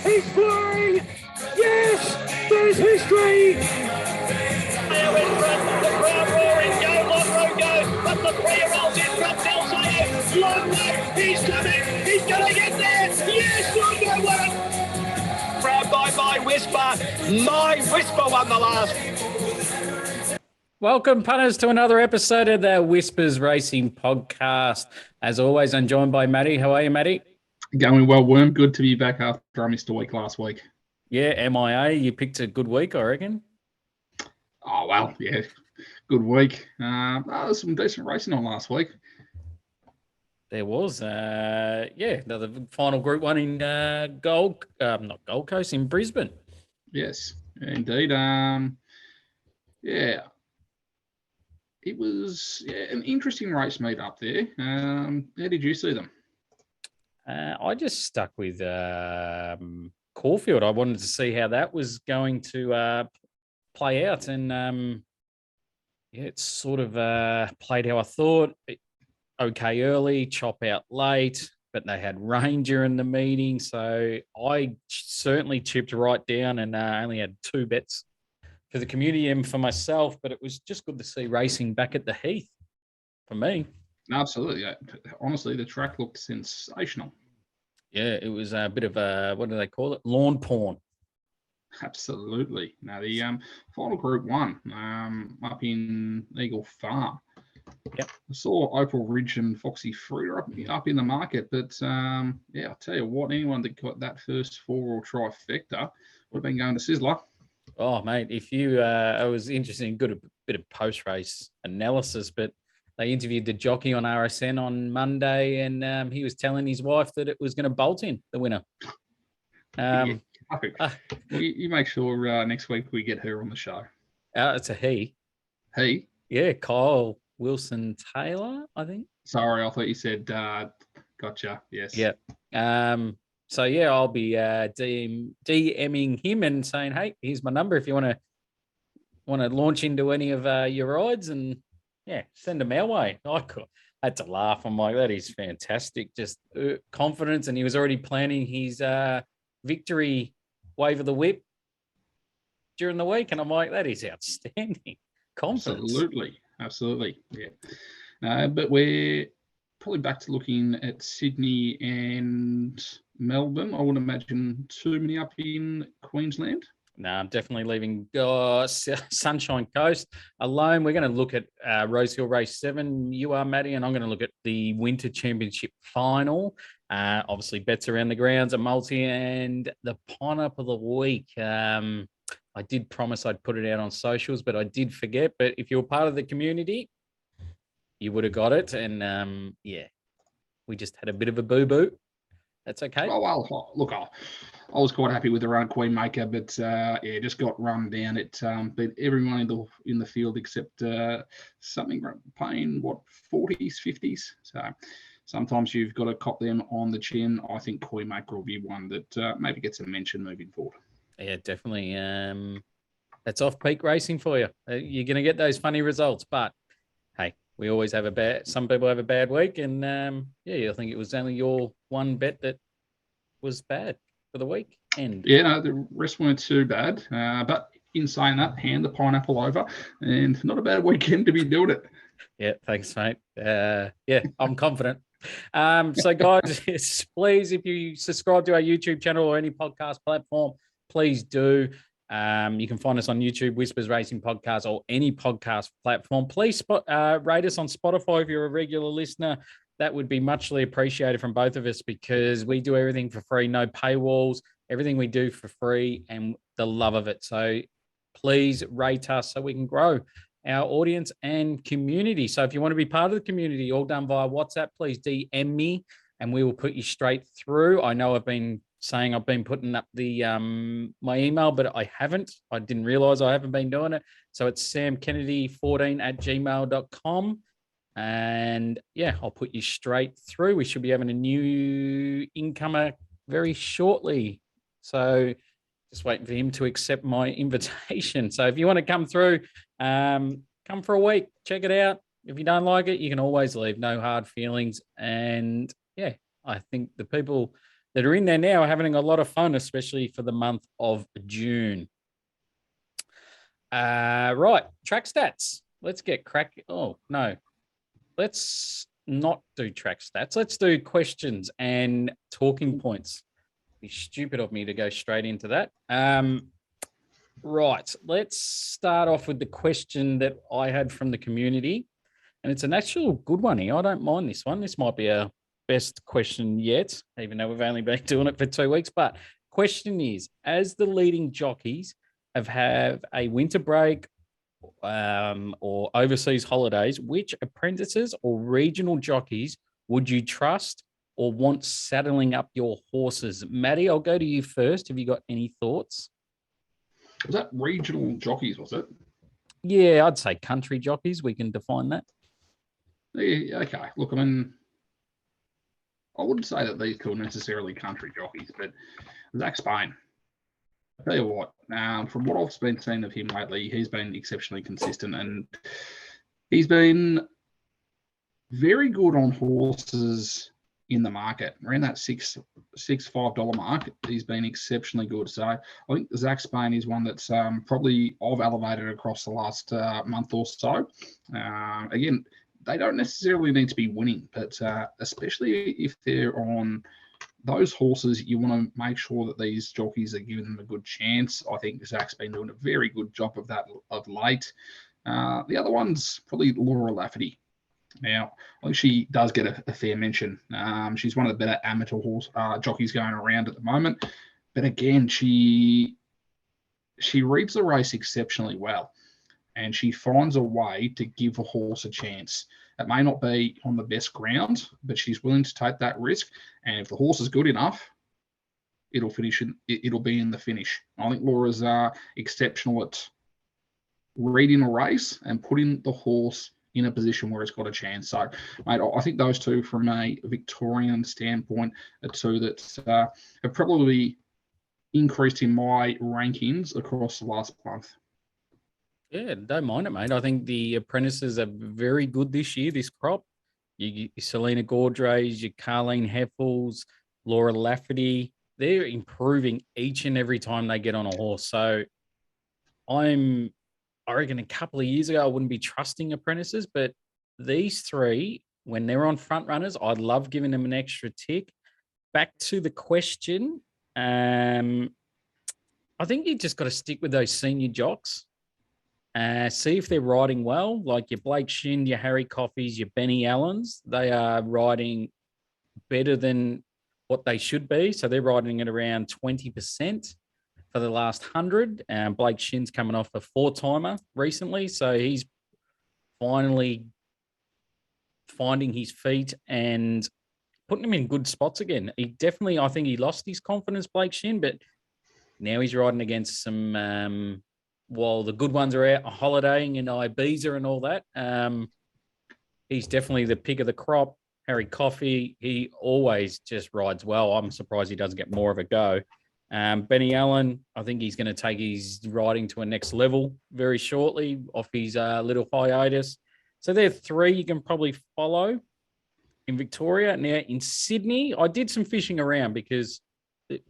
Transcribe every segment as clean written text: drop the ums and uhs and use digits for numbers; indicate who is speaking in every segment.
Speaker 1: He's flying. Yes, there's history.
Speaker 2: Now in front, the crowd roaring, go, Monroe, go, but the 3-year-old's in front, Delsayo, long left, he's coming, he's going to get there, yes, Longo won it. Proud by my Whisper won the last.
Speaker 3: Welcome, punters, to another episode of the Whispers Racing Podcast. As always, I'm joined by Matty. How are you, Matty?
Speaker 4: Going well, Worm. Good to be back after I missed a week last week.
Speaker 3: Yeah, MIA. You picked a good week, I reckon.
Speaker 4: Oh, well, yeah, good week. There was some decent racing on last week.
Speaker 3: There was, the final Group 1 in not Gold Coast, in Brisbane.
Speaker 4: Yes, indeed. It was an interesting race meet up there. How did you see them?
Speaker 3: I just stuck with Caulfield. I wanted to see how that was going to play out, and it sort of played how I thought. Okay early, chop out late, but they had rain during the meeting, so I certainly chipped right down and only had 2 bets for the community and for myself, but it was just good to see racing back at the Heath for me.
Speaker 4: Absolutely. Honestly, the track looked sensational.
Speaker 3: Yeah, it was a bit of a, what do they call it? Lawn porn.
Speaker 4: Absolutely. Now, the final Group 1 up in Eagle Farm.
Speaker 3: Yep.
Speaker 4: I saw Opal Ridge and Foxy Fruiter up in the market, but I'll tell you what, anyone that got that first 4-all trifecta would have been going to Sizzler.
Speaker 3: Oh, mate, if you, it was interesting, good a bit of post-race analysis, but they interviewed the jockey on RSN on Monday, and he was telling his wife that it was going to bolt in the winner.
Speaker 4: You make sure next week we get her on the show.
Speaker 3: It's a he.
Speaker 4: He?
Speaker 3: Yeah, Kyle Wilson Taylor, I think.
Speaker 4: Sorry, I thought you said gotcha. Yes.
Speaker 3: Yeah. So yeah, I'll be DMing him and saying, "Hey, here's my number if you want to launch into any of your rides, and send them our way." I had to laugh. I'm like, that is fantastic. Just confidence, and he was already planning his victory wave of the whip during the week, and I'm like, that is outstanding. Confidence.
Speaker 4: Absolutely. Yeah. But we're probably back to looking at Sydney and Melbourne. I would imagine too many up in Queensland.
Speaker 3: No, I'm definitely leaving Sunshine Coast alone. We're going to look at Rosehill Race 7. You are, Matty, and I'm going to look at the Winter Championship Final. Obviously, bets around the grounds, a multi, and the Pineapple of the Week. I did promise I'd put it out on socials, but I did forget. But if you're part of the community, you would have got it. And, we just had a bit of a boo-boo. That's okay.
Speaker 4: Oh, well, look, I was quite happy with the run of Queenmaker, but just got run down. It beat everyone in the field except something paying 40s, 50s. So sometimes you've got to cop them on the chin. I think Queenmaker will be one that maybe gets a mention moving forward.
Speaker 3: Yeah, definitely. That's off-peak racing for you. You're going to get those funny results, but hey, we always have some people have a bad week, and I think it was only your one bet that was bad for the week. And
Speaker 4: the rest weren't too bad. But in saying that, hand the pineapple over, and not a bad weekend to be doing it.
Speaker 3: Yeah, thanks, mate. I'm confident. So guys, please, if you subscribe to our YouTube channel or any podcast platform, please do. You can find us on YouTube, Whispers Racing Podcast, or any podcast platform. Please rate us on Spotify if you're a regular listener. That would be muchly appreciated from both of us, because we do everything for free, no paywalls, everything we do for free, and the love of it. So please rate us so we can grow our audience and community. So if you want to be part of the community, all done via WhatsApp, please DM me and we will put you straight through. I know I've been saying I've been putting up the my email, but I haven't. I didn't realize I haven't been doing it. So it's samkennedy14@gmail.com. And I'll put you straight through. We should be having a new incomer very shortly. So just waiting for him to accept my invitation. So if you want to come through, come for a week, check it out. If you don't like it, you can always leave. No hard feelings. And I think the people that are in there now are having a lot of fun, especially for the month of June. Right, track stats. Let's get cracking. Oh, no. Let's not do track stats. Let's do questions and talking points. It'd be stupid of me to go straight into that. Right, let's start off with the question that I had from the community. And it's an actual good one here. I don't mind this one. This might be our best question yet, even though we've only been doing it for 2 weeks. But question is, as the leading jockeys have a winter break or overseas holidays, which apprentices or regional jockeys would you trust or want saddling up your horses? Matty, I'll go to you first. Have you got any thoughts?
Speaker 4: Was that regional jockeys, was it?
Speaker 3: Yeah, I'd say country jockeys. We can define that.
Speaker 4: Yeah, okay. Look, I mean, I wouldn't say that these two are necessarily country jockeys, but Zach Spain. I tell you what, from what I've been seeing of him lately, he's been exceptionally consistent, and he's been very good on horses in the market around that $5 mark. He's been exceptionally good. So I think Zach Spain is one that's probably I've elevated across the last month or so. Again, they don't necessarily need to be winning, but especially if they're on those horses, you want to make sure that these jockeys are giving them a good chance. I think Zach's been doing a very good job of that of late. The other one's probably Laura Lafferty. Now, I think she does get a fair mention. She's one of the better amateur horse jockeys going around at the moment. But again, she reads the race exceptionally well, and she finds a way to give a horse a chance. It may not be on the best ground, but she's willing to take that risk. And if the horse is good enough, it'll finish. It'll be in the finish. I think Laura's exceptional at reading a race and putting the horse in a position where it's got a chance. So, mate, I think those two, from a Victorian standpoint, are two that have probably increased in my rankings across the last month.
Speaker 3: Yeah, don't mind it, mate. I think the apprentices are very good this year, this crop. Your Selena Gaudres, your Carleen Heffels, Laura Lafferty, they're improving each and every time they get on a horse. So I reckon a couple of years ago, I wouldn't be trusting apprentices, but these three, when they're on front runners, I'd love giving them an extra tick. Back to the question, I think you just got to stick with those senior jocks. See if they're riding well, like your Blake Shin, your Harry Coffeys, your Benny Allens. They are riding better than what they should be. So they're riding at around 20% for the last 100. Blake Shin's coming off a 4-timer recently. So he's finally finding his feet and putting him in good spots again. I think he lost his confidence, Blake Shin, but now he's riding against some... while the good ones are out holidaying in Ibiza and all that, he's definitely the pick of the crop. Harry Coffey, he always just rides well. I'm surprised he doesn't get more of a go. Benny Allen, I think he's going to take his riding to a next level very shortly off his little hiatus. So there are three you can probably follow in Victoria. Now, in Sydney, I did some fishing around because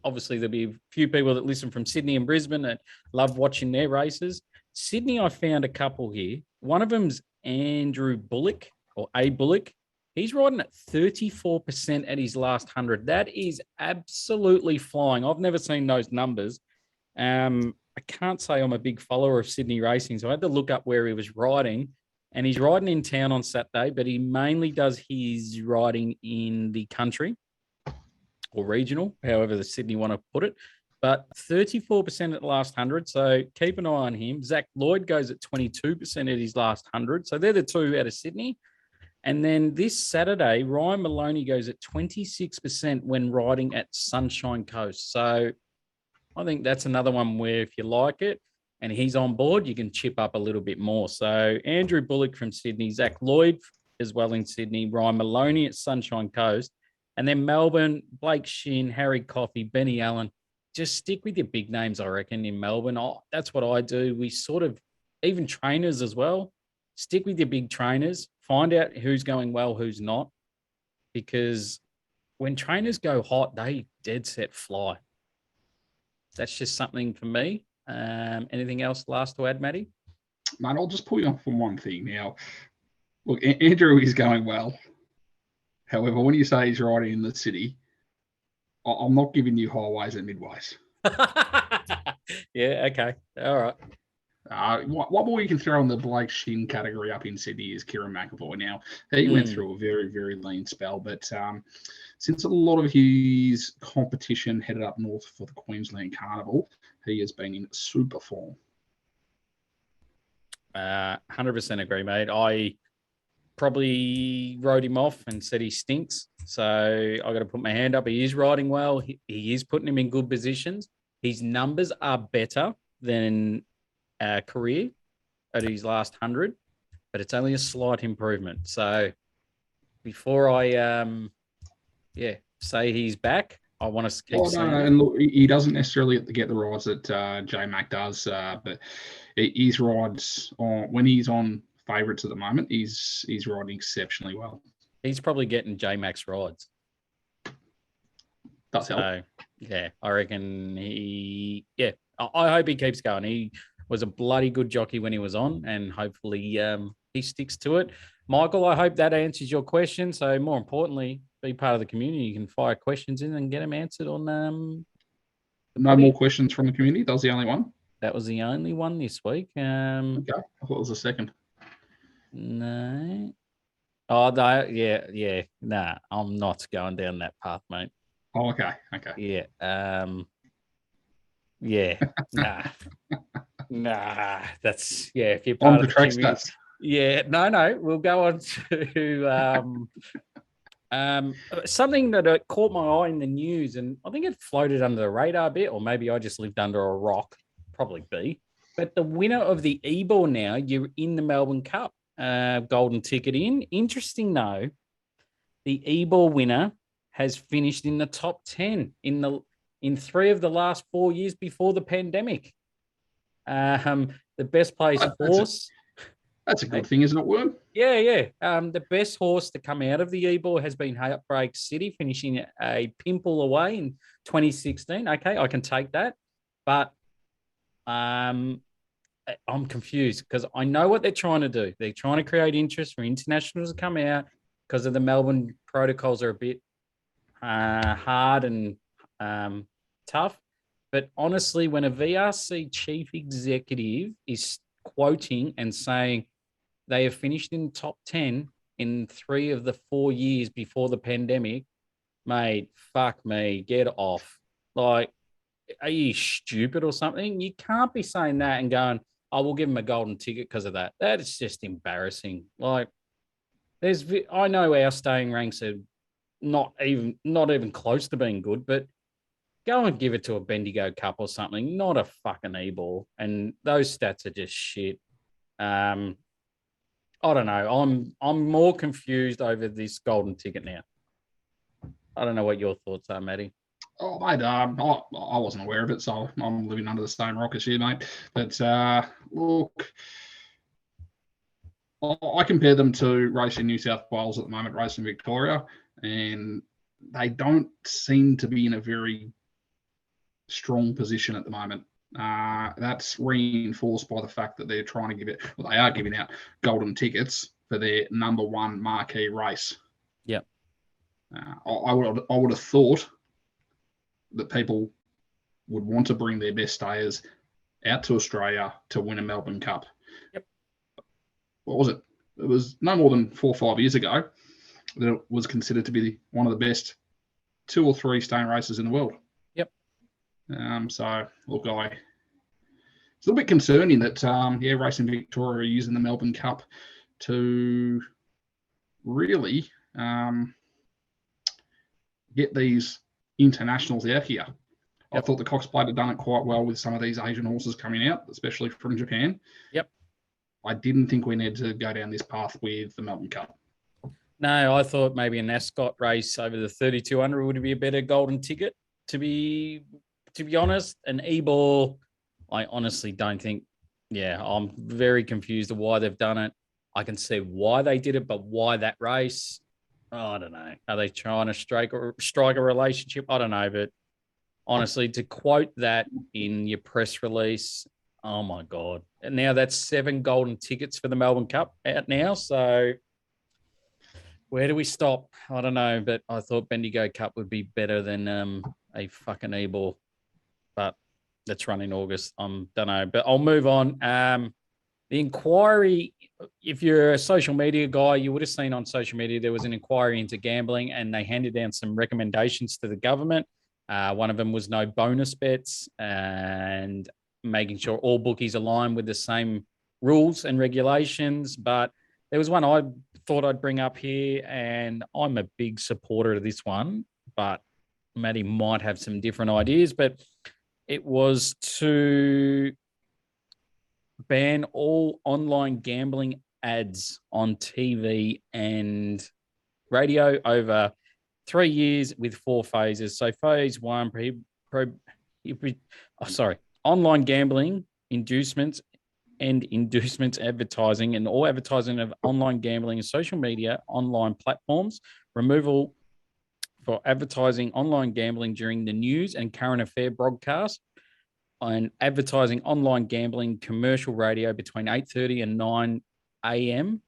Speaker 3: obviously there'll be a few people that listen from Sydney and Brisbane that love watching their races. Sydney, I found a couple here. One of them's Andrew Bullock or A Bullock. He's riding at 34% at his last 100. That is absolutely flying. I've never seen those numbers. I can't say I'm a big follower of Sydney racing, so I had to look up where he was riding. And he's riding in town on Saturday, but he mainly does his riding in the country or regional, however the Sydney want to put it. But 34% at the last 100, so keep an eye on him. Zach Lloyd goes at 22% at his last 100. So they're the two out of Sydney. And then this Saturday, Ryan Maloney goes at 26% when riding at Sunshine Coast. So I think that's another one where if you like it and he's on board, you can chip up a little bit more. So Andrew Bullock from Sydney, Zach Lloyd as well in Sydney, Ryan Maloney at Sunshine Coast. And then Melbourne, Blake Shin, Harry Coffey, Benny Allen. Just stick with your big names, I reckon, in Melbourne. That's what I do. We sort of, even trainers as well, stick with your big trainers. Find out who's going well, who's not. Because when trainers go hot, they dead set fly. That's just something for me. Anything else last to add, Matty?
Speaker 4: Mate, I'll just pull you off on one thing now. Look, Andrew is going well. However, when you say he's riding in the city, I'm not giving you highways and midways.
Speaker 3: Yeah, okay. All right.
Speaker 4: What more you can throw in the Blake Shin category up in Sydney is Kieran McAvoy. Now, he went through a very, very lean spell, but since a lot of his competition headed up north for the Queensland Carnival, he has been in super form.
Speaker 3: 100% agree, mate. I probably wrote him off and said he stinks. So I got to put my hand up. He is riding well. He is putting him in good positions. His numbers are better than career at his last 100, but it's only a slight improvement. So before I say he's back, I want to keep seeing it.
Speaker 4: And look, he doesn't necessarily get the rides that J Mac does, but his rides when he's on favourites at the moment, he's riding exceptionally well.
Speaker 3: He's probably getting J Mac's rides.
Speaker 4: That's help.
Speaker 3: Yeah, I reckon I hope he keeps going. He was a bloody good jockey when he was on, and hopefully he sticks to it. Michael, I hope that answers your question. So more importantly, be part of the community. You can fire questions in and get them answered on.
Speaker 4: No more questions from the community. That was the only one.
Speaker 3: That was the only one this week.
Speaker 4: Okay, I thought it was the second.
Speaker 3: No. Oh, no, yeah. Nah, I'm not going down that path, mate.
Speaker 4: Oh, okay.
Speaker 3: Yeah. Yeah. Nah. That's if you're part of the community. Yeah. No. We'll go on to something that caught my eye in the news, and I think it floated under the radar a bit, or maybe I just lived under a rock. Probably be. But the winner of the Ebor now, you're in the Melbourne Cup. Golden ticket in. Interesting though, the Ebor winner has finished in the top 10 in 3 of the last 4 years before the pandemic. The best placed horse.
Speaker 4: That's a good thing, isn't it, Worm?
Speaker 3: Yeah. The best horse to come out of the Ebor has been Heartbreak City, finishing a pimple away in 2016. Okay, I can take that, but I'm confused because I know what they're trying to do. They're trying to create interest for internationals to come out because of the Melbourne protocols are a bit hard and tough. But honestly, when a VRC chief executive is quoting and saying they have finished in top 10 in 3 of the 4 years before the pandemic, mate, fuck me, get off. Like, are you stupid or something? You can't be saying that and going, I will give him a golden ticket because of that. That is just embarrassing. Like, I know our staying ranks are not even close to being good, but go and give it to a Bendigo Cup or something, not a fucking E-ball. And those stats are just shit. I don't know. I'm more confused over this golden ticket now. I don't know what your thoughts are, Matty.
Speaker 4: Oh, mate, I wasn't aware of it, so I'm living under the same rock as you, mate. But look, I compare them to racing New South Wales at the moment, racing Victoria, and they don't seem to be in a very strong position at the moment. That's reinforced by the fact that they're trying to they are giving out golden tickets for their number 1 marquee race.
Speaker 3: Yep.
Speaker 4: I would have thought that people would want to bring their best stayers out to Australia to win a Melbourne Cup.
Speaker 3: Yep.
Speaker 4: What was it? It was no more than 4 or 5 years ago that it was considered to be one of the best 2 or 3 staying races in the world.
Speaker 3: Yep.
Speaker 4: So, look, it's a little bit concerning that, Racing Victoria are using the Melbourne Cup to really get these internationals out here. Yep. I thought the Cox Plate had done it quite well with some of these Asian horses coming out, especially from Japan.
Speaker 3: Yep.
Speaker 4: I didn't think we needed to go down this path with the Melbourne Cup.
Speaker 3: No, I thought maybe an Ascot race over the 3,200 would be a better golden ticket. To be honest, an E-ball, I honestly don't think. Yeah, I'm very confused of why they've done it. I can see why they did it, but why that race? I don't know. Are they trying to strike a relationship? I don't know. But honestly, to quote that in your press release, oh my God. And now that's 7 golden tickets for the Melbourne Cup out now. So where do we stop? I don't know. But I thought Bendigo Cup would be better than a fucking e-ball. But that's run in August. I don't know. But I'll move on. The inquiry, if you're a social media guy, you would have seen on social media there was an inquiry into gambling and they handed down some recommendations to the government. One of them was no bonus bets and making sure all bookies align with the same rules and regulations. But there was one I thought I'd bring up here, and I'm a big supporter of this one, but Maddie might have some different ideas. But it was to ban all online gambling ads on TV and radio over 3 years with 4 phases. So phase one, online gambling inducements and inducements advertising and all advertising of online gambling and social media online platforms, removal for advertising online gambling during the news and current affair broadcast, and advertising online gambling commercial radio between 8:30 and 9 a.m.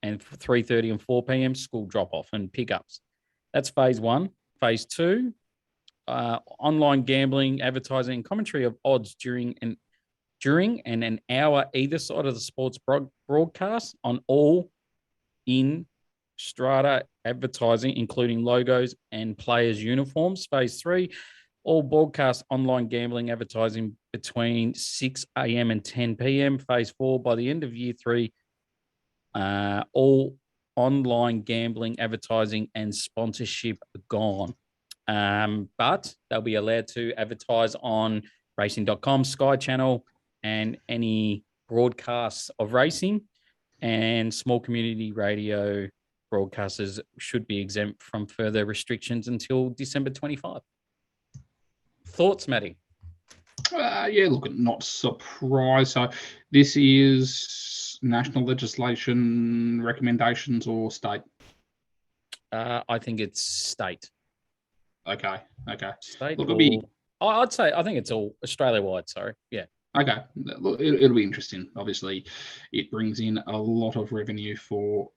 Speaker 3: and 3:30 and 4 p.m. school drop-off and pickups. That's phase one. Phase two, online gambling, advertising, and commentary of odds during and an hour either side of the sports broadcast on all in strata advertising, including logos and players' uniforms. Phase three, all broadcast online gambling advertising between 6 a.m. and 10 p.m. Phase four, by the end of year three, all online gambling advertising and sponsorship gone. But they'll be allowed to advertise on racing.com, Sky Channel, and any broadcasts of racing, and small community radio broadcasters should be exempt from further restrictions until December 25. Thoughts, Matty?
Speaker 4: Yeah, look, not surprised. So this is national legislation recommendations or state?
Speaker 3: I think it's state.
Speaker 4: Okay.
Speaker 3: State.
Speaker 4: Look,
Speaker 3: I'd say I think it's all Australia-wide. Sorry. Yeah.
Speaker 4: Okay. Look, it'll be interesting. Obviously, it brings in a lot of revenue for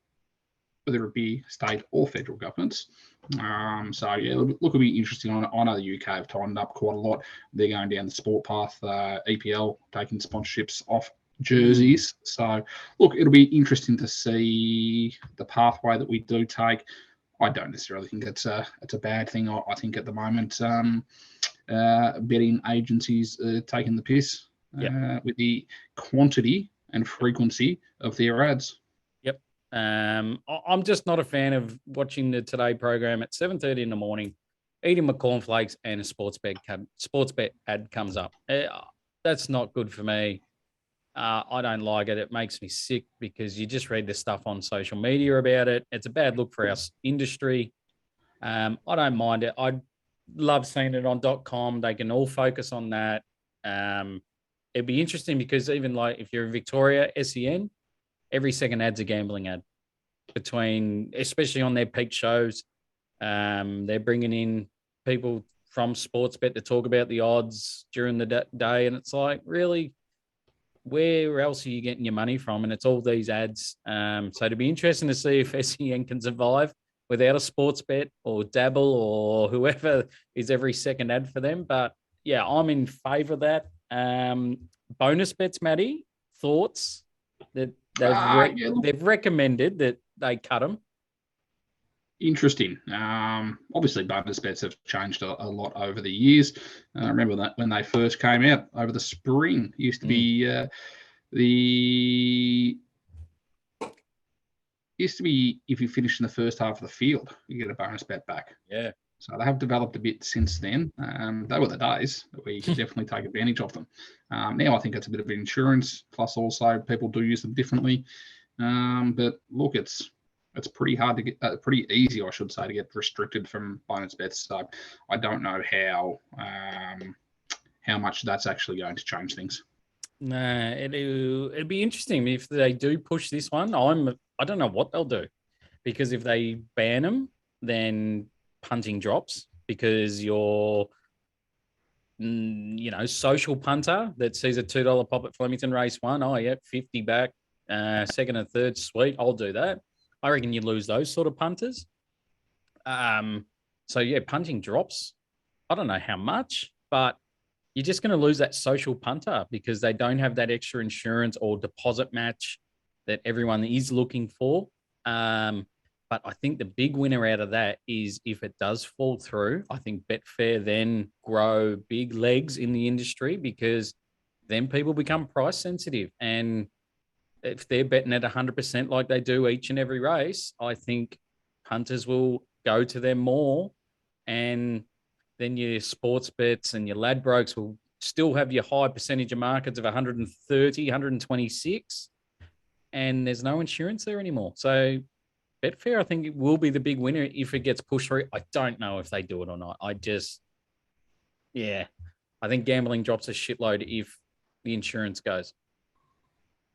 Speaker 4: whether it be state or federal governments. So yeah, look, it'll be interesting. I know the UK have tightened up quite a lot. They're going down the sport path. EPL taking sponsorships off jerseys. So look, it'll be interesting to see the pathway that we do take. I don't necessarily think it's a bad thing. I think at the moment, betting agencies are taking the piss with the quantity and frequency of their ads.
Speaker 3: I'm just not a fan of watching the Today program at 7:30 in the morning, eating my cornflakes, and a sports bet ad comes up. That's not good for me. I don't like it. It makes me sick because you just read the stuff on social media about it. It's a bad look for our industry. I don't mind it. I love seeing it on .com. They can all focus on that. It'd be interesting because even like if you're in Victoria, SEN, every second ad's a gambling ad especially on their peak shows. They're bringing in people from Sportsbet to talk about the odds during the day. And it's like, really, where else are you getting your money from? And it's all these ads. So it'd be interesting to see if SEN can survive without a Sportsbet or Dabble or whoever is every second ad for them. But yeah, I'm in favour of that. Bonus bets, Matty, thoughts? That they've recommended that they cut them.
Speaker 4: Interesting. Obviously, bonus bets have changed a lot over the years. I remember that when they first came out over the spring, it used to be if you finish in the first half of the field, you get a bonus bet back.
Speaker 3: Yeah.
Speaker 4: So they have developed a bit since then. They were the days that we could definitely take advantage of them. Now I think it's a bit of insurance, plus also people do use them differently. But look, it's pretty hard to get, pretty easy, I should say, to get restricted from bonus bets. So I don't know how much that's actually going to change things.
Speaker 3: Nah, it'd be interesting if they do push this one. I don't know what they'll do. because if they ban them, then punting drops because your social punter that sees a $2 pop at Flemington race 1, oh yeah, 50 back, second and third, sweet, I'll do that. I reckon you lose those sort of punters. So yeah, punting drops. I don't know how much, but you're just going to lose that social punter because they don't have that extra insurance or deposit match that everyone is looking for. But I think the big winner out of that is if it does fall through, I think Betfair then grow big legs in the industry because then people become price sensitive. And if they're betting at 100% like they do each and every race, I think punters will go to them more. And then your sports bets and your Ladbrokes will still have your high percentage of markets of 130, 126. And there's no insurance there anymore. So Betfair, I think it will be the big winner if it gets pushed through. I don't know if they do it or not. I think gambling drops a shitload if the insurance goes.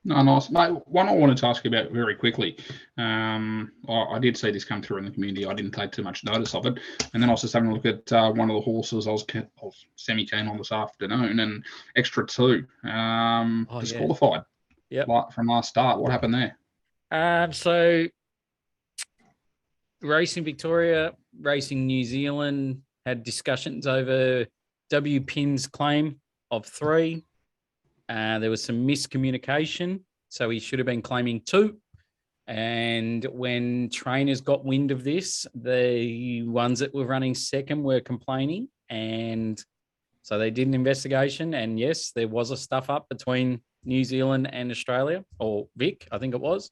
Speaker 4: No, nice. Mate, one I wanted to ask you about very quickly. I did see this come through in the community. I didn't take too much notice of it. And then I was just having a look at one of the horses I was semi-keen on this afternoon, and Extra 2, disqualified from last start. What happened there?
Speaker 3: So Racing Victoria, Racing New Zealand had discussions over W Pin's claim of 3. There was some miscommunication, so he should have been claiming 2. And when trainers got wind of this, the ones that were running second were complaining. And so they did an investigation. And yes, there was a stuff up between New Zealand and Australia, or Vic, I think it was.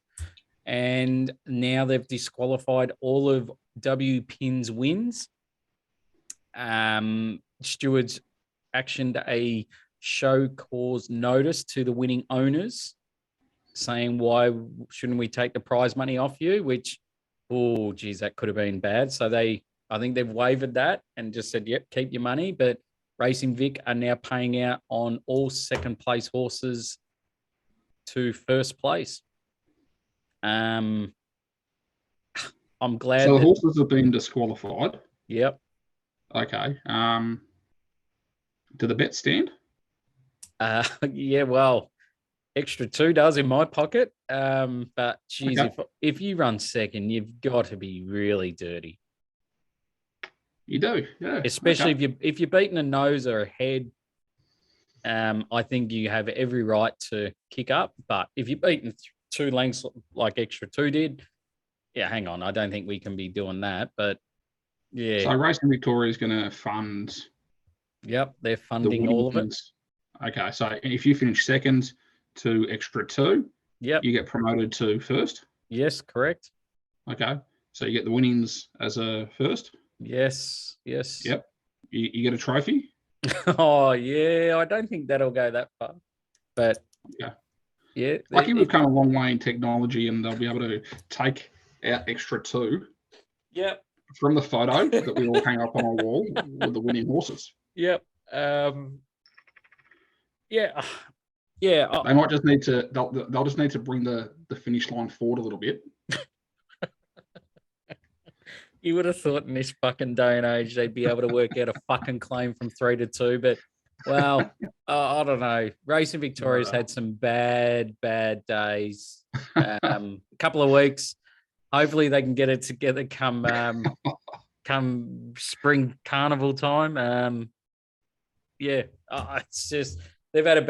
Speaker 3: And now they've disqualified all of W Pin's wins. Stewards actioned a show cause notice to the winning owners saying, why shouldn't we take the prize money off you? Which, oh, geez, that could have been bad. So I think they've waived that and just said, yep, keep your money. But Racing Vic are now paying out on all second place horses to first place. I'm glad.
Speaker 4: So the horses have been disqualified.
Speaker 3: Yep.
Speaker 4: Okay. Do the bets stand?
Speaker 3: Yeah, well, Extra 2 does in my pocket. But geez,
Speaker 4: Okay.
Speaker 3: if you run second, you've got to be really dirty.
Speaker 4: You do, yeah.
Speaker 3: Especially if you're beating a nose or a head. I think you have every right to kick up. But if you're beating 2 lengths like Extra 2 did, yeah, hang on. I don't think we can be doing that. But yeah.
Speaker 4: So Racing Victoria is going to fund.
Speaker 3: Yep, they're funding all of it.
Speaker 4: Okay, so if you finish second to Extra 2,
Speaker 3: yep,
Speaker 4: you get promoted to first?
Speaker 3: Yes, correct.
Speaker 4: Okay, so you get the winnings as a first?
Speaker 3: Yes.
Speaker 4: Yep. You get a trophy?
Speaker 3: Oh, yeah, I don't think that'll go that far. But, yeah.
Speaker 4: Lucky we've come a long way in technology and they'll be able to take out Extra 2 from the photo that we all hang up on our wall with the winning horses.
Speaker 3: Yep. Yeah.
Speaker 4: They might just need to. They'll just need to bring the finish line forward a little bit.
Speaker 3: You would have thought in this fucking day and age they'd be able to work out a fucking claim from 3 to 2, but well, I don't know. Racing Victoria's had some bad days. A couple of weeks. Hopefully they can get it together come spring carnival time. It's just they've had a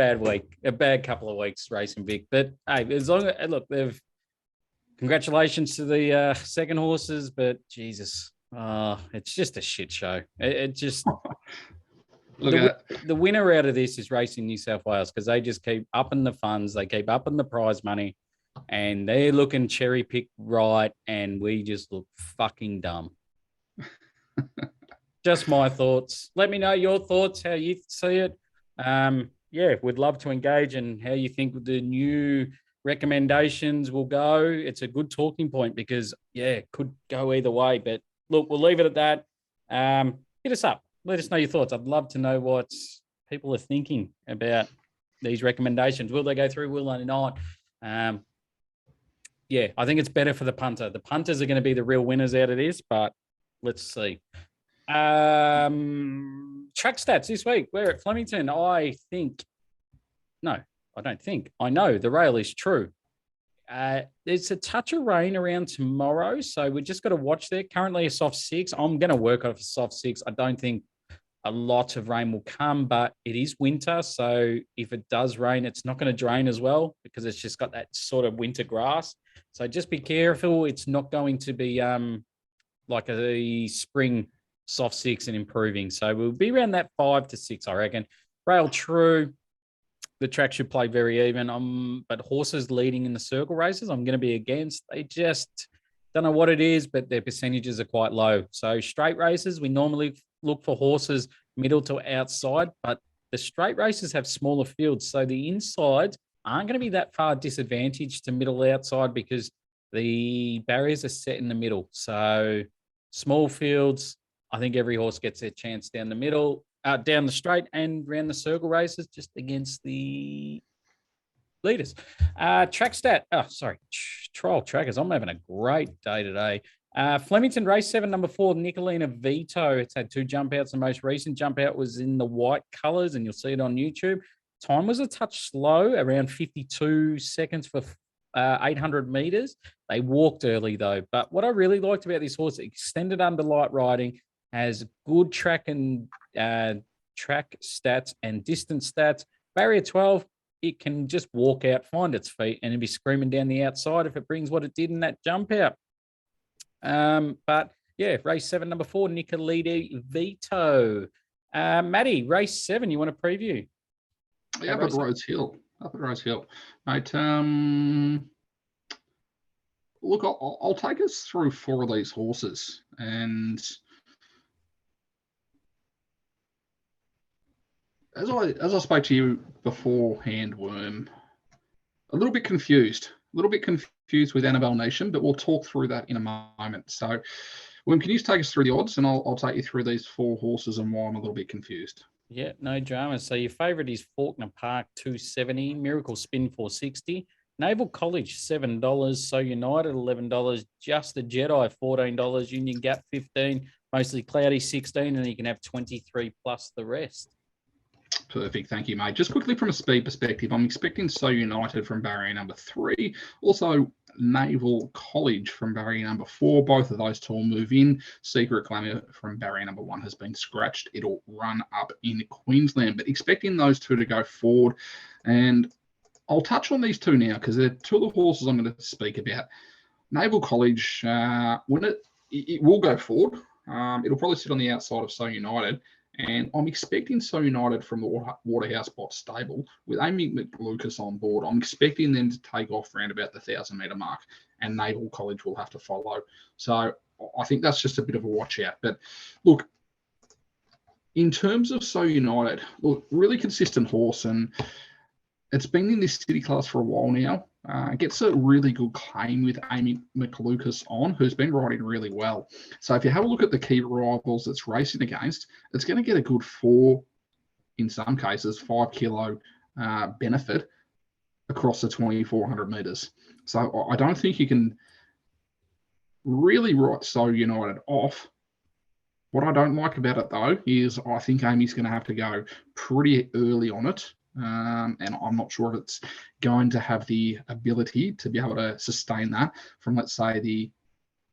Speaker 3: bad couple of weeks, Racing Vic. But hey, as long as they've congratulations to the second horses, but Jesus, it's just a shit show. It just the winner out of this is Racing New South Wales because they just keep upping the funds, they keep upping the prize money, and they're looking cherry picked right, and we just look fucking dumb. Just my thoughts. Let me know your thoughts, how you see it. We'd love to engage and how you think the new recommendations will go. It's a good talking point because, it could go either way. But look, we'll leave it at that. Hit us up. Let us know your thoughts. I'd love to know what people are thinking about these recommendations. Will they go through? Will they not? Yeah, I think it's better for the punter. The punters are going to be the real winners out of this, but let's see. Track stats this week. We're at Flemington. I know the rail is true. There's a touch of rain around tomorrow, so we just got to watch there. Currently a soft 6. I'm going to work off a soft 6. I don't think a lot of rain will come, but it is winter, so if it does rain, it's not going to drain as well because it's just got that sort of winter grass. So just be careful. It's not going to be like a spring soft 6 and improving. So we'll be around that 5 to 6, I reckon. Rail true. The track should play very even. But horses leading in the circle races, I'm going to be against. They just don't know what it is, but their percentages are quite low. So straight races, we normally look for horses middle to outside, but the straight races have smaller fields. So the insides aren't going to be that far disadvantaged to middle outside because the barriers are set in the middle. So small fields, I think every horse gets their chance down the middle, down the straight and around the circle races, just against the leaders. Track stat. Oh, sorry. Trial trackers. I'm having a great day today. Flemington race 7, number 4, Nicolina Vito. It's had 2 jump outs. The most recent jump out was in the white colors, and you'll see it on YouTube. Time was a touch slow, around 52 seconds for 800 meters. They walked early though. But what I really liked about this horse, extended under light riding, has good track and track stats and distance stats. Barrier 12, it can just walk out, find its feet, and it'll be screaming down the outside if it brings what it did in that jump out. But yeah, race 7, number 4, Nicolina Vito. Matty, race 7, you want to preview?
Speaker 4: Yeah, up at Rosehill. Mate, look, I'll take us through 4 of these horses. And as I spoke to you beforehand, Worm, a little bit confused with Annabelle Nation, but we'll talk through that in a moment. So, Worm, can you take us through the odds, and I'll take you through these 4 horses and why I'm a little bit confused.
Speaker 3: Yeah, no drama. So your favourite is Faulkner Park, 270, Miracle Spin, 460, Naval College, $7, So United, $11, Just a Jedi, $14, Union Gap, 15, Mostly Cloudy, 16, and you can have 23 plus the rest.
Speaker 4: Perfect, thank you, mate. Just quickly from a speed perspective, I'm expecting So United from barrier number 3, also Naval College from barrier number 4. Both of those two will move in. Secret Glamour from barrier number 1 has been scratched. It'll run up in Queensland, but expecting those 2 to go forward. And I'll touch on these 2 now because they're 2 of the horses I'm going to speak about. Naval College, when it will go forward, it'll probably sit on the outside of So United. And I'm expecting So United from the Waterhouse Bot stable with Amy McLucas on board. I'm expecting them to take off around about the 1,000-metre mark, and Naval College will have to follow. So I think that's just a bit of a watch out. But look, in terms of So United, look, really consistent horse, and it's been in this city class for a while now. Gets a really good claim with Amy McLucas on, who's been riding really well. So if you have a look at the key rivals it's racing against, it's going to get a good 4, in some cases, 5 kilo benefit across the 2,400 metres. So I don't think you can really write So United off. What I don't like about it, though, is I think Amy's going to have to go pretty early on it. And I'm not sure if it's going to have the ability to be able to sustain that from, let's say, the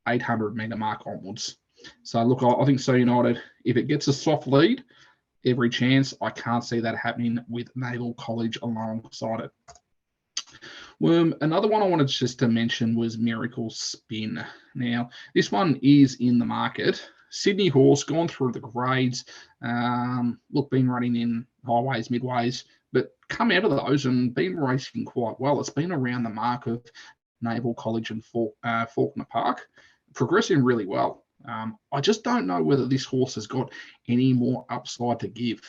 Speaker 4: 800-metre mark onwards. So, look, I think So United, if it gets a soft lead, every chance. I can't see that happening with Naval College alongside it. Another one I wanted just to mention was Miracle Spin. Now, this one is in the market. Sydney horse, gone through the grades. Look, been running in highways, midways, but come out of those and been racing quite well. It's been around the mark of Naval College and Faulkner Park, progressing really well. I just don't know whether this horse has got any more upside to give.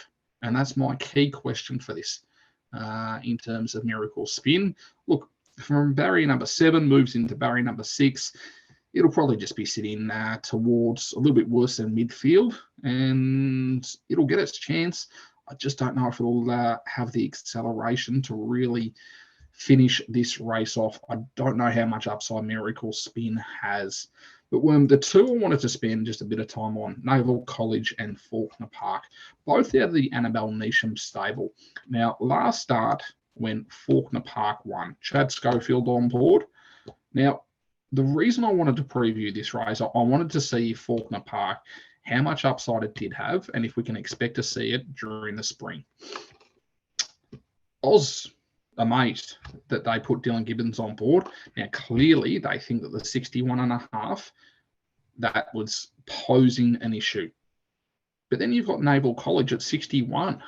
Speaker 4: And that's my key question for this in terms of Miracle Spin. Look, from barrier number 7, moves into barrier number 6. It'll probably just be sitting towards a little bit worse than midfield, and it'll get its chance. I just don't know if it'll have the acceleration to really finish this race off. I don't know how much upside Miracle Spin has. But the two I wanted to spend just a bit of time on, Naval College and Faulkner Park, both out of the Annabelle Neesham stable. Now, last start when Faulkner Park won, Chad Schofield on board. Now, the reason I wanted to preview this race, I wanted to see Faulkner Park, how much upside it did have, and if we can expect to see it during the spring. Oz amazed that they put Dylan Gibbons on board. Now, clearly, they think that the 61.5, that was posing an issue. But then you've got Naval College at 61.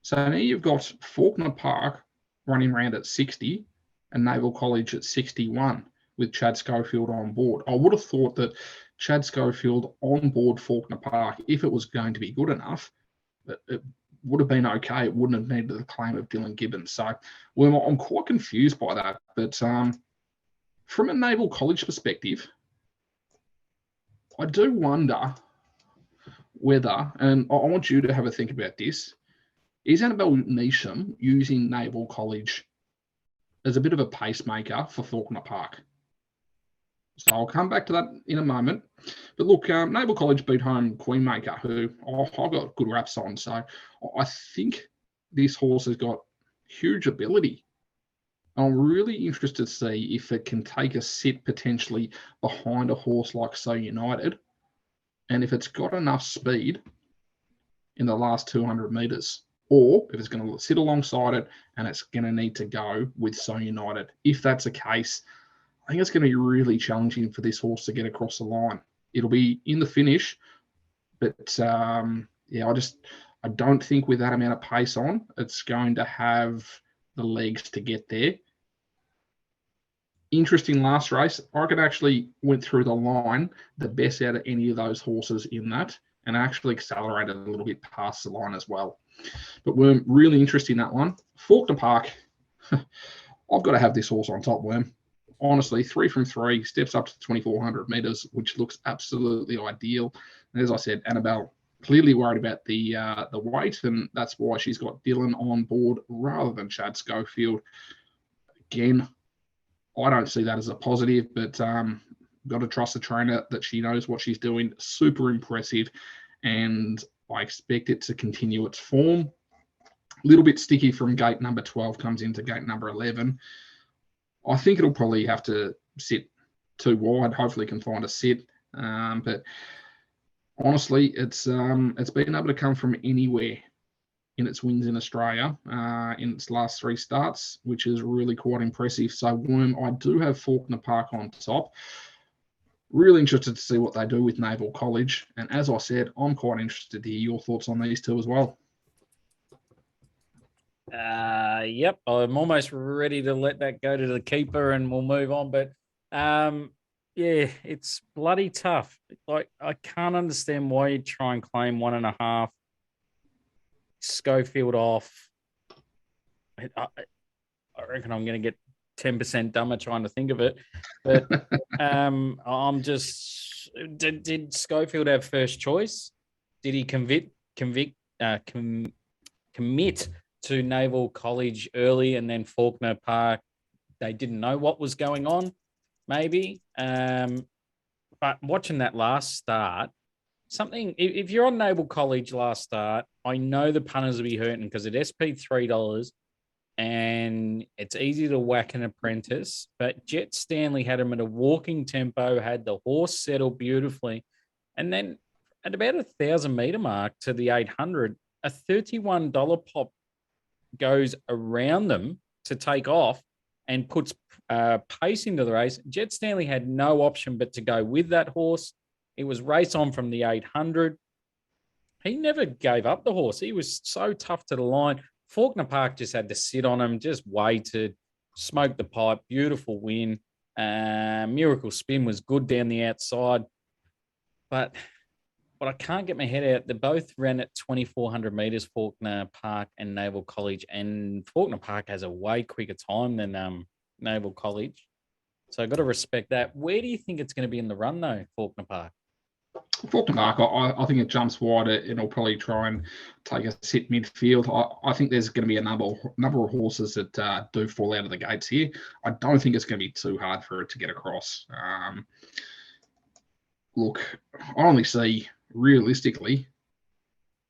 Speaker 4: So now you've got Faulkner Park running around at 60 and Naval College at 61 with Chad Schofield on board. I would have thought that Chad Schofield on board Faulkner Park, if it was going to be good enough, it would have been okay. It wouldn't have needed the claim of Dylan Gibbons. So well, I'm quite confused by that. But from a Naval College perspective, I do wonder whether, and I want you to have a think about this, is Annabelle Neesham using Naval College as a bit of a pacemaker for Faulkner Park? So I'll come back to that in a moment. But look, Naval College beat home Queenmaker, who I've got good raps on. So I think this horse has got huge ability. I'm really interested to see if it can take a sit potentially behind a horse like So United, and if it's got enough speed in the last 200 metres, or if it's going to sit alongside it and it's going to need to go with So United. If that's the case, I think it's going to be really challenging for this horse to get across the line. It'll be in the finish, but yeah, I don't think with that amount of pace on, it's going to have the legs to get there. Interesting last race. I could actually went through the line the best out of any of those horses in that, and actually accelerated a little bit past the line as well. But Worm, really interesting that one. Faulkner Park, I've got to have this horse on top, Worm. Honestly, 3 from 3, steps up to 2,400 metres, which looks absolutely ideal. And as I said, Annabelle clearly worried about the weight, and that's why she's got Dylan on board rather than Chad Schofield. Again, I don't see that as a positive, but got to trust the trainer that she knows what she's doing. Super impressive, and I expect it to continue its form. A little bit sticky from gate number 12, comes into gate number 11. I think it'll probably have to sit too wide. Hopefully can find a sit. But honestly, it's been able to come from anywhere in its wins in Australia in its last 3 starts, which is really quite impressive. So, Worm, I do have Faulkner Park on top. Really interested to see what they do with Naval College. And as I said, I'm quite interested to hear your thoughts on these two as well.
Speaker 3: Yep, I'm almost ready to let that go to the keeper and we'll move on. But yeah, it's bloody tough. Like, I can't understand why you try and claim 1.5. Schofield off. I reckon I'm going to get 10% dumber trying to think of it. But I'm just, did Schofield have first choice? Did he commit to Naval College early, and then Faulkner Park, they didn't know what was going on, maybe? But watching that last start, if you're on Naval College last start, I know the punters will be hurting because it SP $3 and it's easy to whack an apprentice, but Jet Stanley had him at a walking tempo, had the horse settle beautifully. And then at about 1,000 meter mark to the 800, a $31 pop goes around them to take off and puts pace into the race. Jet Stanley had no option but to go with that horse. It was race on from the 800. He never gave up the horse. He was so tough to the line. Faulkner Park just had to sit on him, just waited, smoked the pipe, beautiful win. Miracle Spin was good down the outside. But what I can't get my head out, they both ran at 2,400 metres, Faulkner Park and Naval College. And Faulkner Park has a way quicker time than Naval College. So I've got to respect that. Where do you think it's going to be in the run, though, Faulkner Park?
Speaker 4: Faulkner Park, I think it jumps wide and it'll probably try and take a sit midfield. I think there's going to be a number of horses that do fall out of the gates here. I don't think it's going to be too hard for it to get across. Look, I only see realistically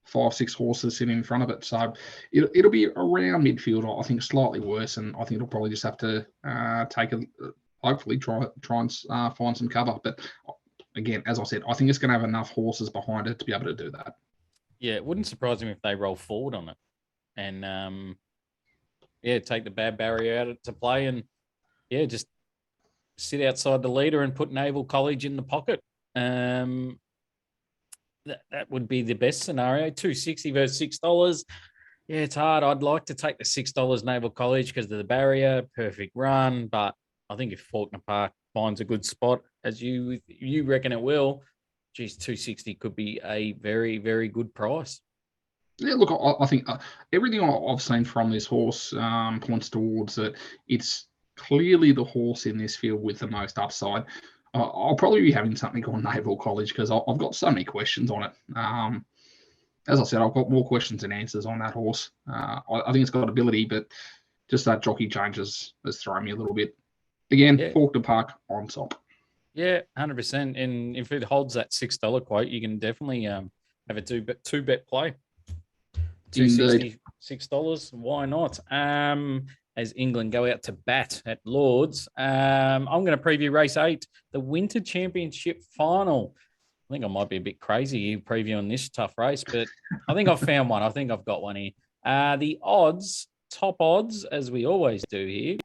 Speaker 4: 5-6 horses sitting in front of it, so it'll be around midfield. I think slightly worse, and I think it'll probably just have to hopefully try and find some cover, but. Again, as I said, I think it's going to have enough horses behind it to be able to do that.
Speaker 3: Yeah, it wouldn't surprise me if they roll forward on it and, take the bad barrier out to play and, just sit outside the leader and put Naval College in the pocket. That would be the best scenario. $2.60 versus $6. Yeah, it's hard. I'd like to take the $6 Naval College because of the barrier, perfect run. But I think if Faulkner Park finds a good spot, as you reckon it will, geez, $2.60 could be a very, very good price.
Speaker 4: Yeah, look, I think everything I've seen from this horse points towards that it's clearly the horse in this field with the most upside. I'll probably be having something on Naval College because I've got so many questions on it. As I said, I've got more questions than answers on that horse. I think it's got ability, but just that jockey changes has thrown me a little bit. Again, Faulkner Park on top.
Speaker 3: Yeah, 100%. And if it holds that $6 quote, you can definitely have a two bet play. $2.60, $6. Why not? As England go out to bat at Lords, I'm going to preview race 8, the Winter Championship final. I think I might be a bit crazy previewing this tough race, but I think I've found one. I think I've got one here. The odds, top odds, as we always do here.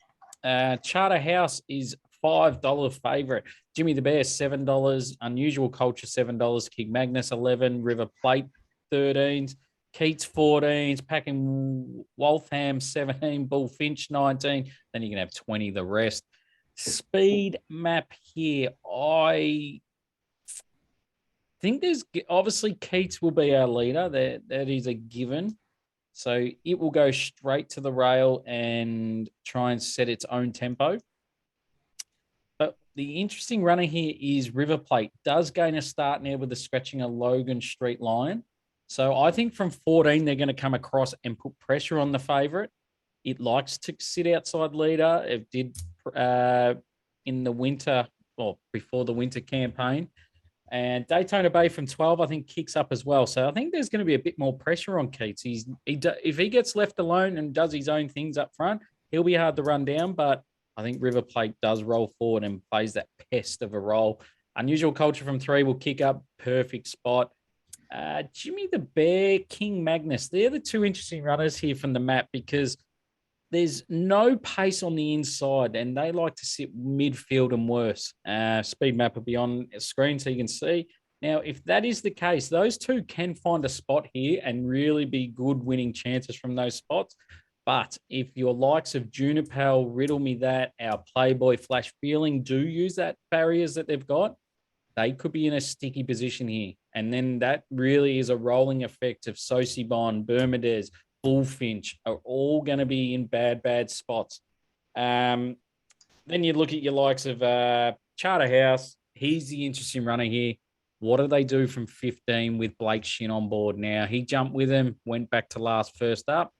Speaker 3: Charterhouse is $5 favourite. Jimmy the Bear, $7. Unusual Culture, $7. King Magnus, $11. River Plate, $13. Keats, $14. Packing Waltham, $17. Bullfinch, $19. Then you can have $20 the rest. Speed map here. I think there's obviously Keats will be our leader. That is a given. So it will go straight to the rail and try and set its own tempo. But the interesting runner here is River Plate. Does gain a start now with the scratching a Logan Street Lion. So I think from 14, they're going to come across and put pressure on the favourite. It likes to sit outside leader. It did in the winter, or before the winter campaign. And Daytona Bay from 12, I think, kicks up as well. So I think there's going to be a bit more pressure on Keats. If he gets left alone and does his own things up front, he'll be hard to run down. But I think River Plate does roll forward and plays that pest of a role. Unusual Culture from 3 will kick up. Perfect spot. Jimmy the Bear, King Magnus. They're the two interesting runners here from the map because there's no pace on the inside and they like to sit midfield and worse. Speed map will be on screen so you can see. Now, if that is the case, those two can find a spot here and really be good winning chances from those spots. But if your likes of Junipal, Riddle Me That, our Playboy Flash Feeling do use that barriers that they've got, they could be in a sticky position here. And then that really is a rolling effect of Sosibon, Bermudez, Bullfinch are all going to be in bad spots. Then you look at your likes of Charterhouse. He's the interesting runner here. What do they do from 15 with Blake Shin on board now? He jumped with him, went back to last first up.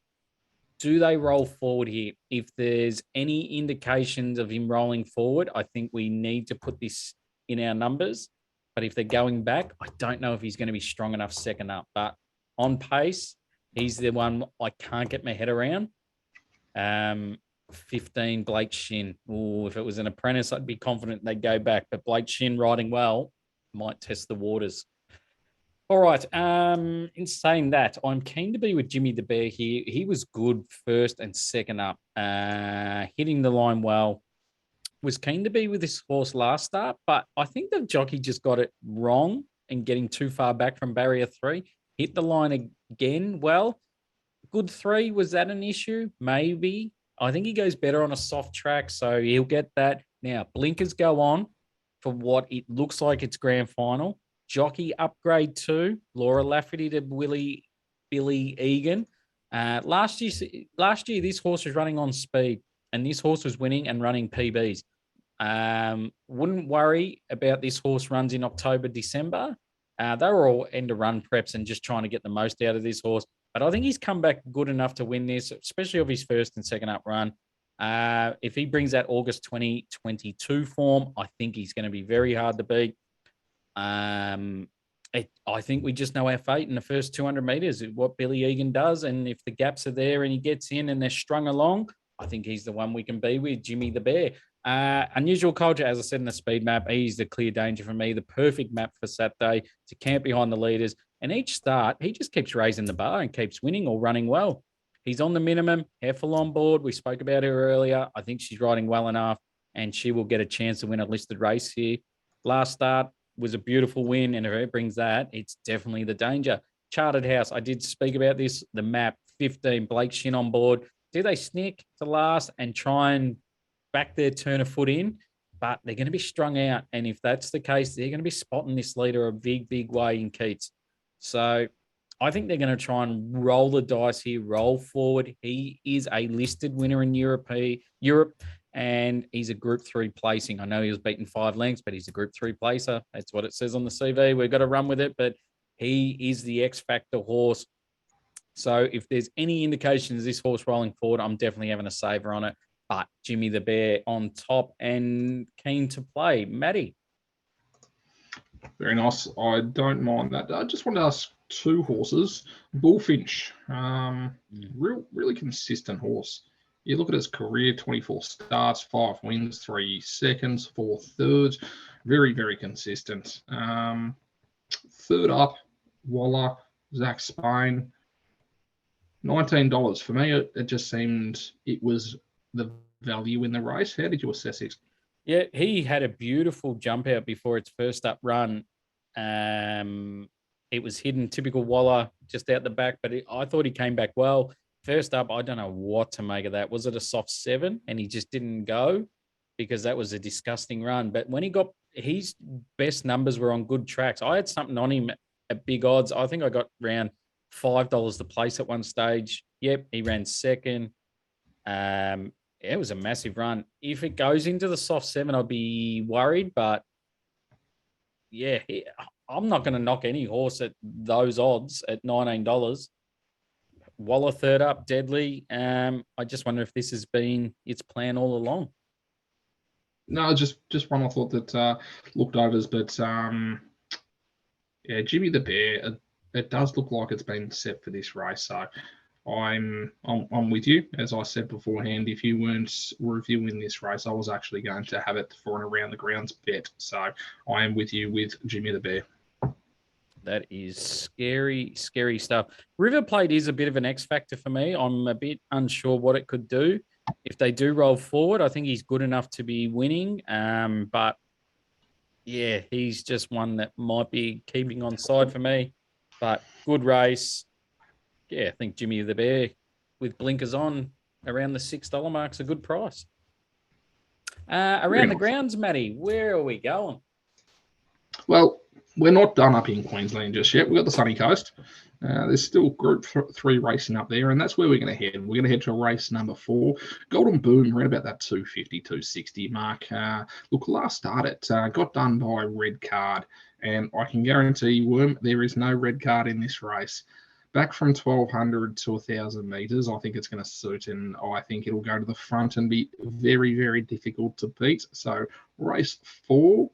Speaker 3: Do they roll forward here? If there's any indications of him rolling forward, I think we need to put this in our numbers. But if they're going back, I don't know if he's going to be strong enough second up. But on pace, he's the one I can't get my head around. 15, Blake Shin. Ooh, if it was an apprentice, I'd be confident they'd go back. But Blake Shin riding well might test the waters. All right. In saying that, I'm keen to be with Jimmy the Bear here. He was good first and second up, hitting the line well. Was keen to be with this horse last start, but I think the jockey just got it wrong and getting too far back from barrier 3. Hit the line again. Well, good 3. Was that an issue? Maybe. I think he goes better on a soft track, so he'll get that. Now, blinkers go on for what it looks like it's grand final. Jockey upgrade 2. Laura Lafferty to Billy Egan. Last year, this horse was running on speed, and this horse was winning and running PBs. Wouldn't worry about this horse runs in October, December. They were all end of run preps and just trying to get the most out of this horse. But I think he's come back good enough to win this, especially of his first and second up run. If he brings that August 2022 form, I think he's going to be very hard to beat. I think we just know our fate in the first 200 metres, what Billy Egan does. And if the gaps are there and he gets in and they're strung along, I think he's the one we can be with, Jimmy the Bear. Unusual Culture, as I said in the speed map, he's the clear danger for me, the perfect map for Saturday to camp behind the leaders. And each start, he just keeps raising the bar and keeps winning or running well. He's on the minimum, Heffel on board. We spoke about her earlier. I think she's riding well enough and she will get a chance to win a listed race here. Last start was a beautiful win, and if it brings that, it's definitely the danger. Chartered House, I did speak about this, the map, 15, Blake Shin on board. Do they sneak to last and try and back their turn of foot in? But they're going to be strung out, and if that's the case, they're going to be spotting this leader a big, big way in Keats. So I think they're going to try and roll the dice here, roll forward. He is a listed winner in Europe, and he's a Group 3 placing. I know he was beaten 5 lengths, but he's a Group 3 placer. That's what it says on the CV. We've got to run with it, but he is the X Factor horse. So if there's any indications of this horse rolling forward, I'm definitely having a saver on it. But Jimmy the Bear on top and keen to play. Matty.
Speaker 4: Very nice. I don't mind that. I just want to ask 2 horses. Bullfinch, really consistent horse. You look at his career, 24 starts, 5 wins, 3 seconds, 4 thirds. Very, very consistent. Third up, Waller, Zach Spain. $19. For me, it just seemed it was the value in the race. How did you assess it?
Speaker 3: Yeah, he had a beautiful jump out before its first up run. It was hidden, typical Waller, just out the back, but I thought he came back well. First up, I don't know what to make of that. Was it a soft 7 and he just didn't go? Because that was a disgusting run. But when he got his best numbers were on good tracks. I had something on him at big odds. I think I got around $5 to place at one stage. Yep, he ran second. It was a massive run. If it goes into the soft 7, I'll be worried. But yeah, I'm not going to knock any horse at those odds at $19. Waller third up, deadly. I just wonder if this has been its plan all along.
Speaker 4: No, just one I thought that looked overs, but yeah, Jimmy the Bear. It does look like it's been set for this race. So I'm with you. As I said beforehand, if you weren't reviewing this race, I was actually going to have it for an around the grounds bet. So I am with you with Jimmy the Bear.
Speaker 3: That is scary, scary stuff. River Plate is a bit of an X factor for me. I'm a bit unsure what it could do. If they do roll forward, I think he's good enough to be winning. But yeah, he's just one that might be keeping on side for me. But good race. Yeah, I think Jimmy the Bear with blinkers on around the $6 mark's a good price. Around the grounds, Matty, where are we going?
Speaker 4: Well, we're not done up in Queensland just yet. We've got the sunny coast. There's still Group 3 racing up there, and that's where we're going to head. We're going to head to race number 4. Golden Boom, around about that 250, 260 mark. Look, last start it got done by red card, and I can guarantee you, Worm, there is no red card in this race. Back from 1,200 to 1,000 metres, I think it's going to suit, and I think it'll go to the front and be very, very difficult to beat. So race 4,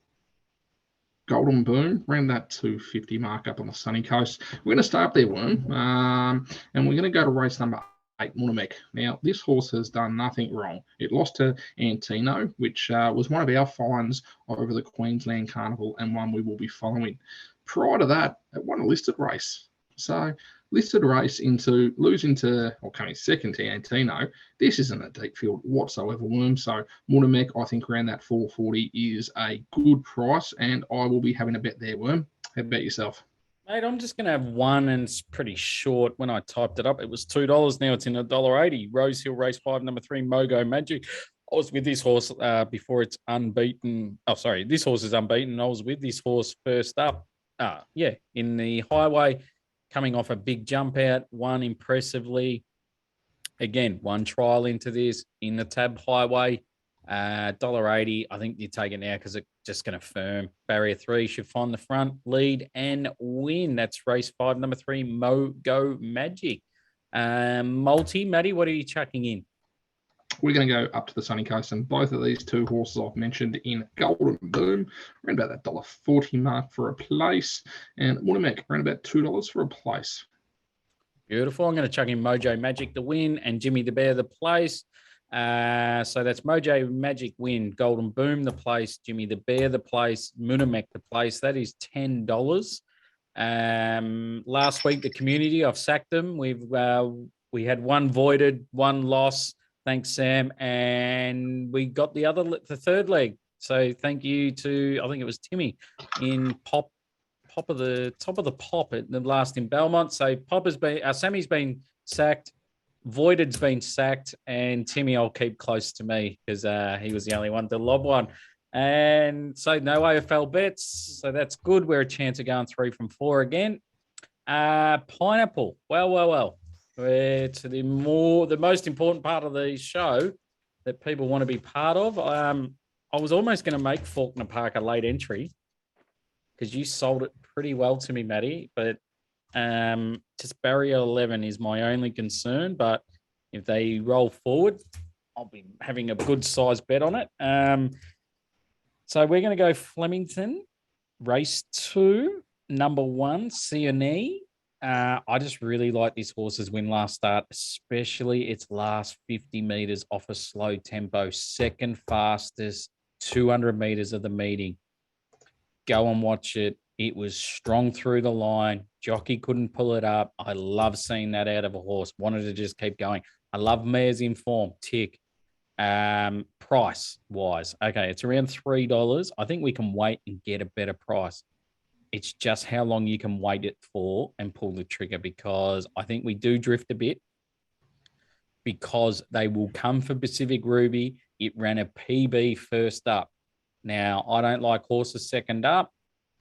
Speaker 4: Golden Boom, around that 250 mark up on the sunny coast. We're going to stay up there, Worm, and we're going to go to race number 8, Munamek. Now, this horse has done nothing wrong. It lost to Antino, which was one of our finds over the Queensland Carnival and one we will be following. Prior to that, it won a listed race. So listed race into losing to, or coming second to Antino. This isn't a deep field whatsoever, Worm. So Munamek, I think around that 440 is a good price, and I will be having a bet there, Worm. How about yourself?
Speaker 3: Mate, I'm just going to have one, and it's pretty short. When I typed it up, it was $2. Now it's in $1.80. Rosehill Race 5, number 3, Mogo Magic. I was with this horse before it's unbeaten. Oh, sorry, this horse is unbeaten. I was with this horse first up. In the highway. Coming off a big jump out, won impressively. Again, one trial into this in the Tab Highway. $1.80. I think you take it now because it's just going to firm. Barrier 3 should find the front, lead and win. That's race 5, number 3, Go Magic. Multi, Matty, what are you chucking in?
Speaker 4: We're going to go up to the sunny coast, and both of these two horses I've mentioned in Golden Boom, around about that $1.40 mark for a place, and Watermeck around about $2 for a place.
Speaker 3: Beautiful. I'm going to chuck in Mojo Magic the win and Jimmy the Bear the place. So that's Mojo Magic win, Golden Boom the place, Jimmy the Bear the place, Moonamek the place. That is $10. Last week the community, I've sacked them. We had one voided, one loss. Thanks, Sam, and we got the third leg. So thank you to, I think it was Timmy in top of the pop at the last in Belmont. So Sammy's been sacked. Voided's been sacked, and Timmy I'll keep close to me because he was the only one to lob one. And so no AFL bets, so that's good. We're a chance of going 3 from 4 again. Pineapple. Well. We're to the most important part of the show that people want to be part of. I was almost going to make Faulkner Park a late entry because you sold it pretty well to me, Matty, but just barrier 11 is my only concern. But if they roll forward, I'll be having a good size bet on it. So we're going to go Flemington, race 2, number 1, CNE. I just really like this horse's win last start, especially its last 50 metres off a slow tempo, second fastest, 200 metres of the meeting. Go and watch it. It was strong through the line. Jockey couldn't pull it up. I love seeing that out of a horse. Wanted to just keep going. I love mares in form. Tick. Price-wise, okay, it's around $3. I think we can wait and get a better price. It's just how long you can wait it for and pull the trigger, because I think we do drift a bit because they will come for Pacific Ruby. It ran a PB first up. Now, I don't like horses second up,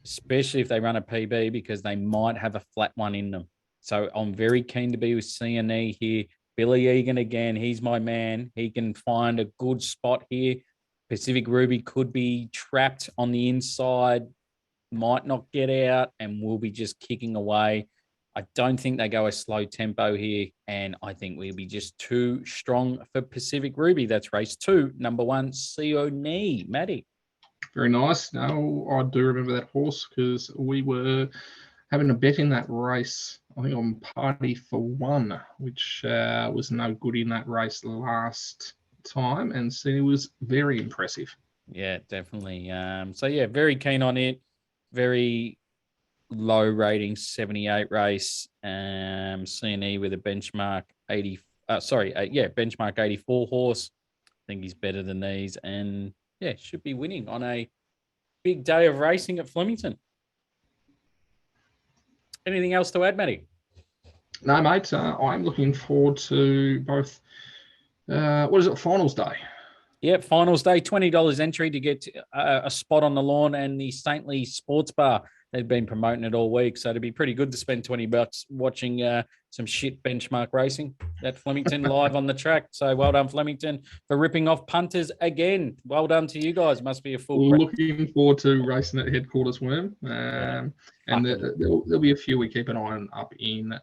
Speaker 3: especially if they run a PB, because they might have a flat one in them. So I'm very keen to be with CNE here. Billy Egan again, he's my man. He can find a good spot here. Pacific Ruby could be trapped on the inside, might not get out, and will be just kicking away. I don't think they go a slow tempo here, and I think we'll be just too strong for Pacific Ruby. That's race 2, number 1, CNE. Matty.
Speaker 4: Very nice. No, I do remember that horse because we were having a bet in that race, I think on Party for One, which was no good in that race last time, and CNE was very impressive.
Speaker 3: Yeah, definitely. So, yeah, very keen on it. Very low rating, 78 race. CNE with a benchmark benchmark 84 horse. I think he's better than these, and yeah, should be winning on a big day of racing at Flemington. Anything else to add, Matty?
Speaker 4: No, mate. I'm looking forward to both. Finals day?
Speaker 3: Yep, finals day, $20 entry to get a spot on the lawn and the Saintly Sports Bar. They've been promoting it all week, so it'd be pretty good to spend $20 watching some shit benchmark racing at Flemington live on the track. So well done, Flemington, for ripping off punters again. Well done to you guys. Must be a full.
Speaker 4: Looking forward to racing at headquarters, Worm. And there'll be a few we keep an eye on up in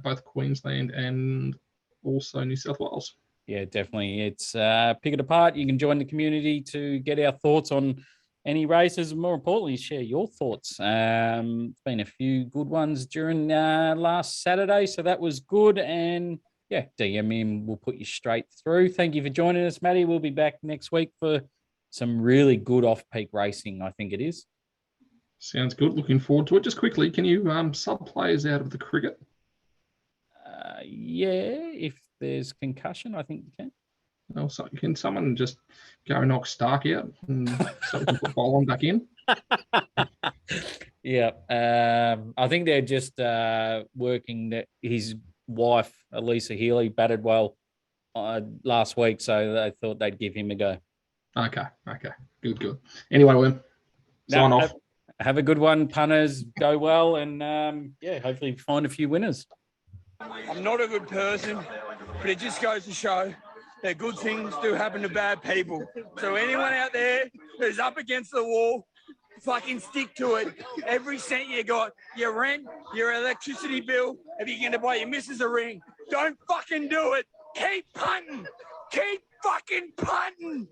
Speaker 4: both Queensland and also New South Wales.
Speaker 3: Yeah, definitely. It's pick it apart. You can join the community to get our thoughts on any races, and more importantly, share your thoughts. It's been a few good ones during last Saturday, so that was good. And yeah, DM him. We'll put you straight through. Thank you for joining us, Matty. We'll be back next week for some really good off-peak racing, I think it is.
Speaker 4: Sounds good. Looking forward to it. Just quickly, can you sub players out of the cricket?
Speaker 3: Yeah, if there's concussion, I think you can.
Speaker 4: Oh, so can someone just go knock Stark out and so we can put Boland back in?
Speaker 3: Yeah, I think they're just working that his wife, Elisa Healy, batted well last week, so they thought they'd give him a go.
Speaker 4: Okay, good. Anyway, Wim, sign off.
Speaker 3: Have a good one, punters. Go well, and hopefully find a few winners.
Speaker 1: I'm not a good person, but it just goes to show
Speaker 5: that good things do happen to bad people. So anyone out there who's up against the wall, fucking stick to it. Every cent you got, your rent, your electricity bill, if you're going to buy your missus a ring, don't fucking do it. Keep punting. Keep fucking punting.